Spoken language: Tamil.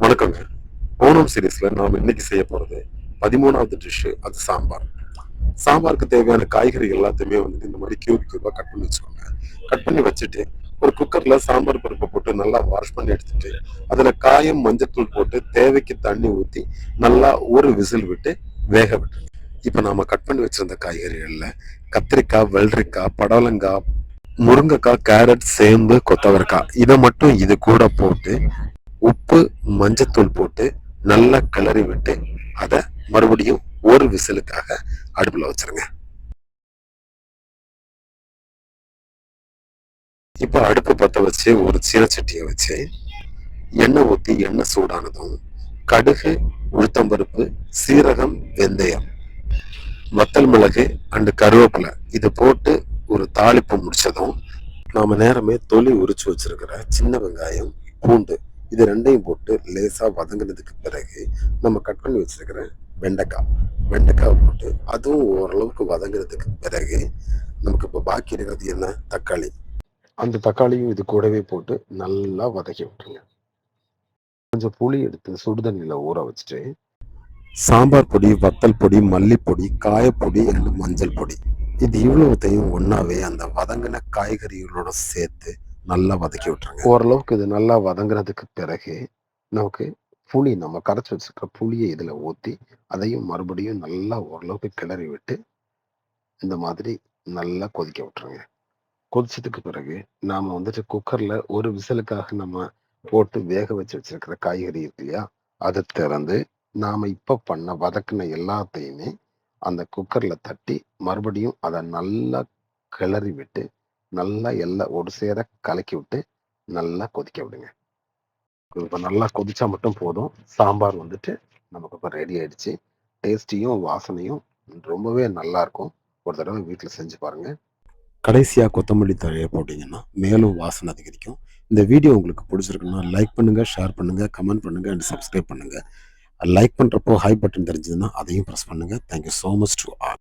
வணக்கங்க. ஓணம் சீரீஸ்ல நாம இன்னைக்கு செய்ய போறது 13வது டிஷ். அது சாம்பார். சாம்பாருக்கு தேவையான காய்கறி எல்லாத்தையுமே இந்த மாதிரி கியூபா கட் பண்ணி வச்சுக்கோங்க. கட் பண்ணி வச்சுட்டு ஒரு குக்கர்ல சாம்பார் பருப்பை போட்டு நல்லா வாஷ் பண்ணி எடுத்துட்டு அதுல காயம் மஞ்சத்தூள் போட்டு தேவைக்கு தண்ணி ஊத்தி நல்லா ஒரு விசில் விட்டு வேக விட்டுருங்க. இப்ப நாம கட் பண்ணி வச்சிருந்த காய்கறிகள்ல கத்திரிக்காய், வெள்ளரிக்காய், படவலங்காய், முருங்கைக்காய், கேரட், சேம்பு, கொத்தவரக்காய் இதை மட்டும் இது கூட போட்டு உப்பு, மஞ்சத்தூள் போட்டு நல்லா கிளறி விட்டு அதை மறுபடியும் ஒரு விசிலுக்காக அடுப்புல வச்சிருங்க. இப்ப அடுப்பு பத்த வச்சு ஒரு சீனச்சட்டியை வச்சு எண்ணெய் ஊத்தி எண்ணெய் சூடானதும் கடுகு, உளுத்தம்பருப்பு, சீரகம், வெந்தயம், வத்தல் மிளகு அண்டு கருவேப்பிலை இது போட்டு ஒரு தாளிப்பு முடிச்சதும் நாம நேரமே தொலி உரிச்சு வச்சிருக்கிற சின்ன வெங்காயம், பூண்டு இது ரெண்டையும் போட்டு லேசா வதங்கினதுக்கு பிறகு நம்ம கட் பண்ணி வச்சிருக்கிற வெண்டைக்காய் போட்டு அதுவும் ஓரளவுக்கு வதங்கினதுக்கு பிறகு நமக்கு இப்போ பாக்கி இருக்கிறது என்ன, தக்காளி. அந்த தக்காளியும் இது கூடவே போட்டு நல்லா வதக்கி விட்டுருங்க. கொஞ்சம் புளி எடுத்து சுடுதண்ணியில ஊற வச்சுட்டு சாம்பார் பொடி, வத்தல் பொடி, மல்லிப்பொடி, காயப்பொடி அண்ட் மஞ்சள் பொடி இது இவ்வளவுத்தையும் ஒன்னாவே அந்த வதங்கின காய்கறிகளோட சேர்த்து நல்லா வதக்கி விட்டுருங்க. ஓரளவுக்கு இது நல்லா வதங்குறதுக்கு பிறகு நமக்கு புளி, நம்ம கரைச்சி வச்சிருக்க புளியை இதில் ஊற்றி அதையும் மறுபடியும் நல்லா ஓரளவுக்கு கிளறி விட்டு இந்த மாதிரி நல்லா கொதிக்க விட்டுருங்க. கொதிச்சதுக்கு பிறகு நாம் குக்கரில் ஒரு விசிலுக்காக நம்ம போட்டு வேக வச்சு வச்சிருக்கிற காய்கறி இருக்கு இல்லையா, அதை திறந்து நாம் இப்போ பண்ண வதக்கின எல்லாத்தையுமே அந்த குக்கரில் தட்டி மறுபடியும் அதை நல்லா கிளறி விட்டு நல்லா எல்லாம் ஒரு சேர கலக்கி விட்டு நல்லா கொதிக்க விடுங்க. இப்போ நல்லா கொதிச்சா மட்டும் போதும். சாம்பார் நமக்கு இப்போ ரெடி ஆயிடுச்சு. டேஸ்டியும் வாசனையும் ரொம்பவே நல்லா இருக்கும். ஒரு தடவை வீட்டில் செஞ்சு பாருங்க. கடைசியாக கொத்தமல்லி தழையை போட்டிங்கன்னா மேலும் வாசனை அதிகரிக்கும். இந்த வீடியோ உங்களுக்கு பிடிச்சிருக்குன்னா லைக் பண்ணுங்கள், ஷேர் பண்ணுங்கள், கமெண்ட் பண்ணுங்கள் அண்ட் சப்ஸ்கிரைப் பண்ணுங்கள். லைக் பண்ணுறப்போ ஹை பட்டன் தெரிஞ்சதுன்னா அதையும் ப்ரெஸ் பண்ணுங்கள். Thank you so much to all.